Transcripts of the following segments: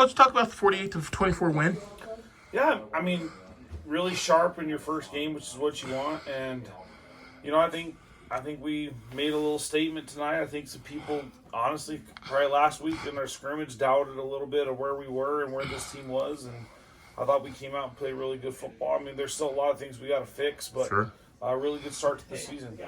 Let's talk about the 48-24 win. Yeah, I mean, really sharp in your first game, which is what you want. And I think we made a little statement tonight. I think some people, honestly, probably last week in our scrimmage, doubted a little bit of where we were and where this team was. And I thought we came out and played really good football. I mean, there's still a lot of things we got to fix, but Sure. a really good start to the season.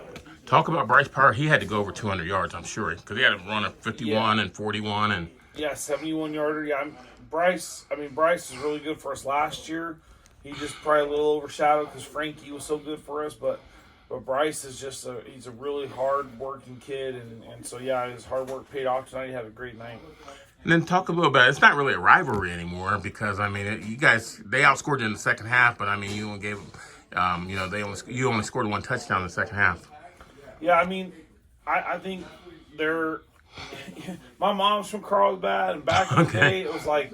Talk about Bryce Power. He had to go over 200 yards, I'm sure, because he had to run a 51 and 41 and. Yeah, 71-yarder. Yeah, Bryce was really good for us last year. He just probably a little overshadowed because Frankie was so good for us. But Bryce is he's a really hard-working kid. And so, yeah, his hard work paid off tonight. He had a great night. And then talk a little bit. It's not really a rivalry anymore because, I mean, they outscored you in the second half, but, I mean, you only gave them, you only scored one touchdown in the second half. Yeah, I mean, I think they're – my mom's from Carlsbad, and back in the day, it was like,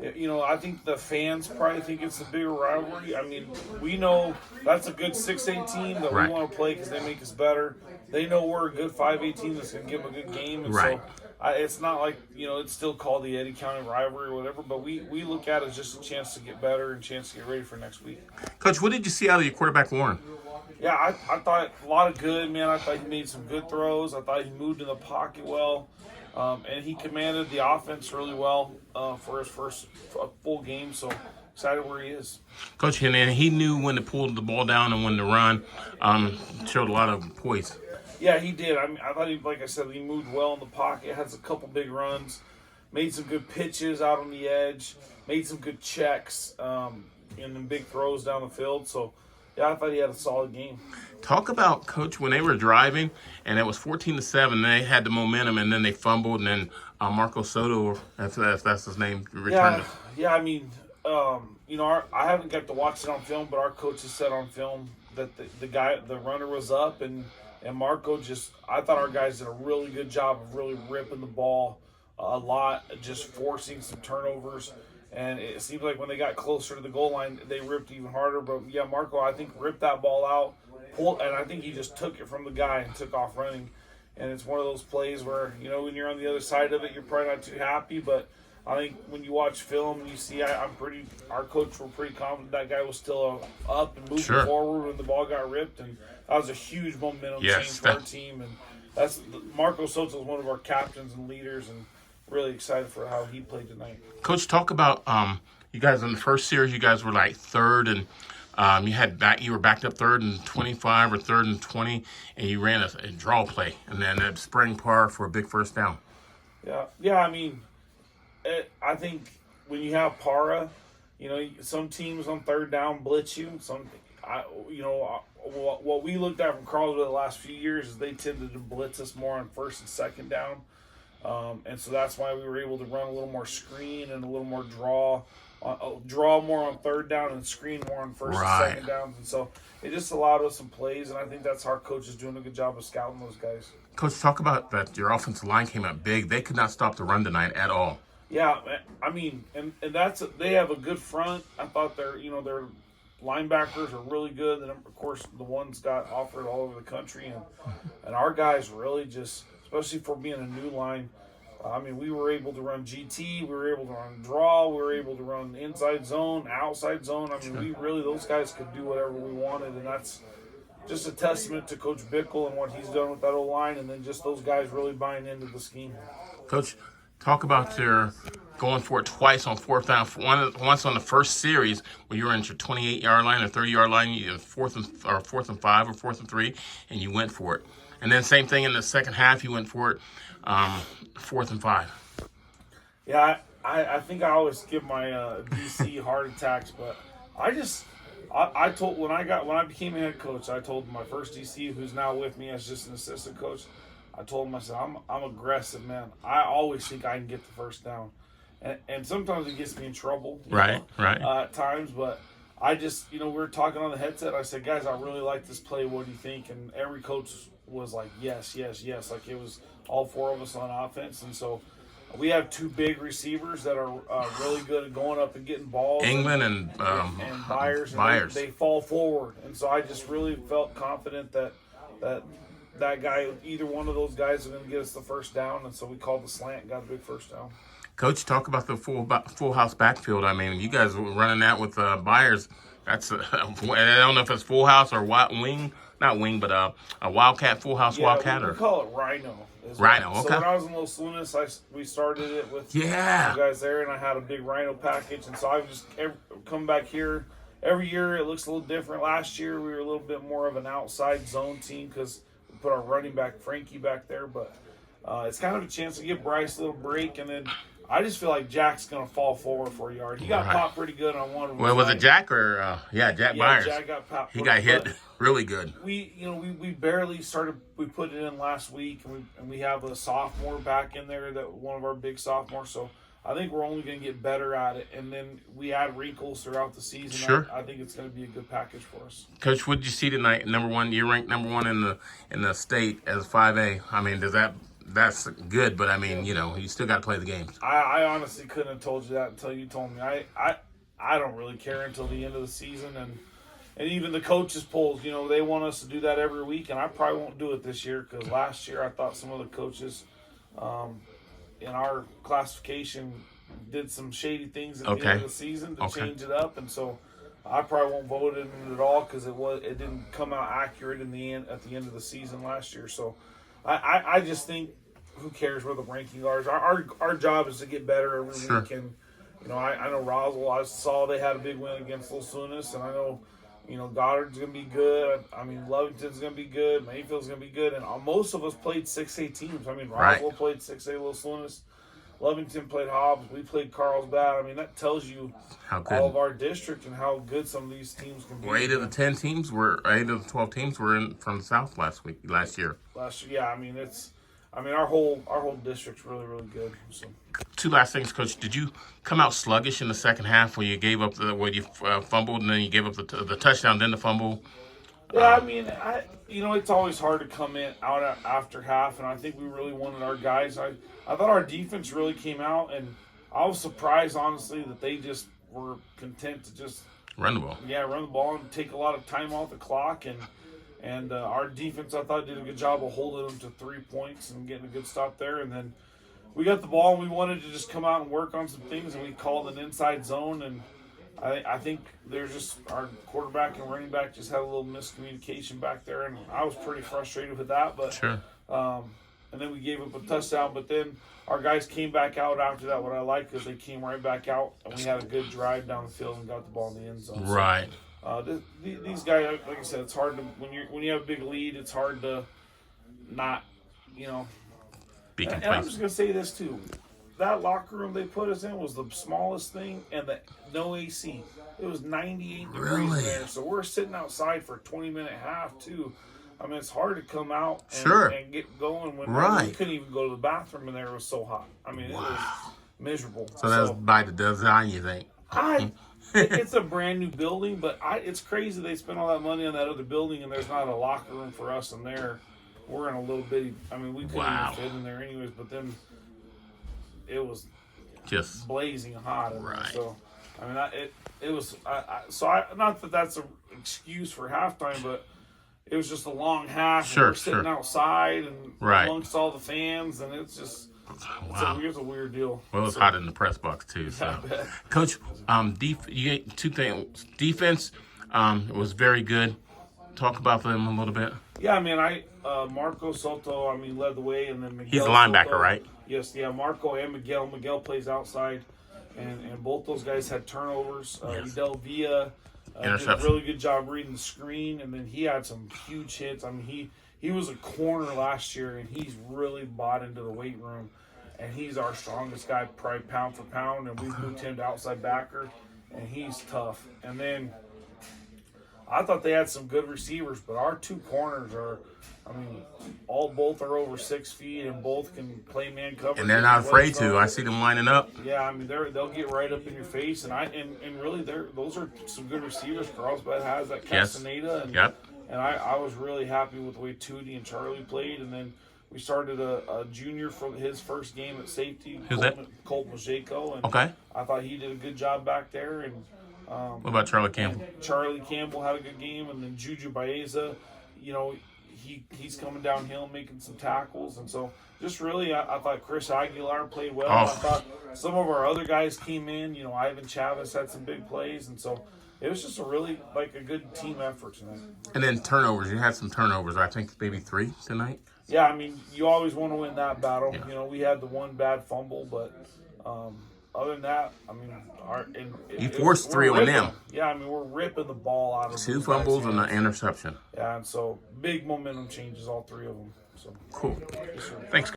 I think the fans probably think it's a bigger rivalry. I mean, we know that's a good 6A team that we want to play because they make us better. They know we're a good 5A team that's going to give them a good game. And so it's not like, it's still called the Eddy County rivalry or whatever, but we look at it as just a chance to get better and a chance to get ready for next week. Coach, what did you see out of your quarterback, Warren? Yeah, I thought a lot of good, man. I thought he made some good throws. I thought he moved in the pocket well. And he commanded the offense really well for his first full game. So excited where he is. Coach, and he knew when to pull the ball down and when to run. Showed a lot of poise. Yeah, he did. I mean, I thought like I said, he moved well in the pocket. Had a couple big runs. Made some good pitches out on the edge. Made some good checks and then big throws down the field. So, yeah, I thought he had a solid game. Talk about, Coach, when they were driving and it was 14-7, they had the momentum and then they fumbled and then Marco Soto, if that's his name, returned. Yeah. I mean, I haven't got to watch it on film, but our coach has said on film that the runner was up and Marco I thought our guys did a really good job of really ripping the ball a lot, just forcing some turnovers. And it seemed like when they got closer to the goal line, they ripped even harder. But, yeah, Marco, I think, ripped that ball out, and I think he just took it from the guy and took off running. And it's one of those plays where, when you're on the other side of it, you're probably not too happy. But I think when you watch film and you see, our coach were pretty confident that guy was still up and moving forward when the ball got ripped. And that was a huge momentum change for our team. And Marco Soto is one of our captains and leaders, and really excited for how he played tonight. Coach, talk about you guys in the first series. You guys were like third, and you were backed up 3rd and 25 or 3rd and 20, and you ran a draw play, and then a spring par for a big first down. Yeah. I mean, I think when you have para, some teams on 3rd down blitz you. What we looked at from Carlsbad the last few years is they tended to blitz us more on 1st and 2nd down. And so that's why we were able to run a little more screen and a little more draw more on 3rd down and screen more on 1st and 2nd downs. And so it just allowed us some plays, and I think that's our coach is doing a good job of scouting those guys. Coach, talk about that. Your offensive line came out big. They could not stop the run tonight at all. Yeah, I mean, and they have a good front. I thought their linebackers are really good. And of course, the ones got offered all over the country, and our guys really just, especially for being a new line. I mean, we were able to run GT, we were able to run draw, we were able to run inside zone, outside zone. I mean, those guys could do whatever we wanted, and that's just a testament to Coach Bickle and what he's done with that O-line, and then just those guys really buying into the scheme. Coach, talk about their going for it twice on 4th down. Once on the first series when you were in your 28-yard line or 30-yard line, you 4th and 5 or 4th and 3, and you went for it. And then same thing in the second half, you went for it, 4th and 5. Yeah, I think I always give my DC heart attacks, but I told when I became a head coach, I told my first DC, who's now with me as just an assistant coach, I told him, I said, I'm aggressive, man. I always think I can get the first down, and sometimes it gets me in trouble, right, at times, but. I just, we were talking on the headset. I said, guys, I really like this play. What do you think? And every coach was like, yes. Like it was all 4 of us on offense. And so we have 2 big receivers that are really good at going up and getting balls. England and Byers. And they fall forward. And so I just really felt confident that guy, either one of those guys, are going to get us the first down. And so we called the slant and got a big first down. Coach, talk about the full house backfield. I mean, you guys were running that with Byers. That's I don't know if it's full house or wing, not wing, but a Wildcat, full house Wildcat. We call it Rhino. Rhino, okay. So when I was in Los Lunas, we started it with you guys there, and I had a big Rhino package, and so I've just come back here. Every year it looks a little different. Last year we were a little bit more of an outside zone team because we put our running back Frankie back there, but it's kind of a chance to give Bryce a little break, and then I just feel like Jack's going to fall forward for a yard. He got popped pretty good on one of them. Well, was it Jack or Jack Byers? Jack got popped. He got hit really good. We barely started. We put it in last week, and we have a sophomore back in there, that one of our big sophomores. So I think we're only going to get better at it, and then we add wrinkles throughout the season. Sure. I think it's going to be a good package for us. Coach, what did you see tonight? Number one, you're ranked number one in the state as 5A. I mean, that's good, but I mean, you still got to play the games. I honestly couldn't have told you that until you told me. I don't really care until the end of the season, and even the coaches polls, they want us to do that every week, and I probably won't do it this year because last year I thought some of the coaches in our classification did some shady things at the end of the season to change it up, and so I probably won't vote in it at all because it didn't come out accurate at the end of the season last year. So I just think, who cares where the rankings are? Our job is to get better every week, and I know Roswell. I saw they had a big win against Los Lunas, and I know Goddard's gonna be good. I mean, Lovington's gonna be good. Mayfield's gonna be good, and most of us played 6A teams. I mean, Roswell played 6A Los Lunas. Lovington played Hobbs. We played Carlsbad. I mean, that tells you all of our district and how good some of these teams can be. Well, 8 of the 12 teams were from the South last year. Yeah. I mean, our whole district's really, really good. So. Two last things, Coach. Did you come out sluggish in the second half where you gave up where you fumbled and then you gave up the touchdown, then the fumble? Yeah, I mean, it's always hard to come out after half, and I think we really wanted our guys. I thought our defense really came out, and I was surprised, honestly, that they just were content to just run the ball. Yeah, run the ball and take a lot of time off the clock, and our defense, I thought, did a good job of holding them to 3 points and getting a good stop there. And then we got the ball, and we wanted to just come out and work on some things, and we called an inside zone, and I think there's just our quarterback and running back just had a little miscommunication back there, and I was pretty frustrated with that. But and then we gave up a touchdown, but then our guys came back out after that. What I like is they came right back out, and we had a good drive down the field and got the ball in the end zone. Right. So, these guys, like I said, it's hard to when you have a big lead, it's hard to not be complacent. And I'm just gonna say this too. That locker room they put us in was the smallest thing, and no AC. It was 98 degrees there, so we're sitting outside for a 20-minute half too. I mean, it's hard to come out and get going when we couldn't even go to the bathroom in there. It was so hot. I mean, it was miserable. So that's by the design, you think? It's a brand new building, but it's crazy they spent all that money on that other building, and there's not a locker room for us in there. We're in a little bitty. I mean, we couldn't even fit in there anyways. But then it was just blazing hot. So I mean, it was. Not that that's an excuse for halftime, but it was just a long half. We're sitting outside and amongst all the fans, and it's just. It's a weird deal. Well, it was hot in the press box too. So, Coach, you get two things. Defense was very good. Talk about them a little bit. Yeah, I mean, Marco Soto, led the way, and then Miguel. He's a linebacker, Soto, right? Yes, yeah. Marco and Miguel. Miguel plays outside, and both those guys had turnovers. Idel Villa did a really good job reading the screen, and then he had some huge hits. I mean, he was a corner last year, and he's really bought into the weight room. And he's our strongest guy, probably pound for pound, and we've moved him to outside backer, and he's tough. And then I thought they had some good receivers, but our two corners are, both are over 6 feet, and both can play man coverage. And they're not afraid to. I see them lining up. Yeah, I mean, they'll get right up in your face, and really, those are some good receivers. Carlsbad has that Castaneda, and I was really happy with the way Tootie and Charlie played, and then we started a junior for his first game at safety. Who's that? Colt Majeko. And okay. I thought he did a good job back there. And what about Charlie Campbell? Charlie Campbell had a good game, and then Juju Baeza. he's coming downhill, making some tackles, and so just really, I thought Chris Aguilar played well. Oh. I thought some of our other guys came in. You know, Ivan Chavez had some big plays, and so it was just a really like a good team effort tonight. And then turnovers. You had some turnovers. I think maybe 3 tonight. Yeah, I mean, you always want to win that battle. Yeah. You know, we had the one bad fumble, but other than that, I mean, You forced 3 on ripping them. Yeah, I mean, we're ripping the ball out of 2 those fumbles guys' and an hands. interception. Yeah, and so big momentum changes, all 3 of them. So Cool. yes, sir. Thanks.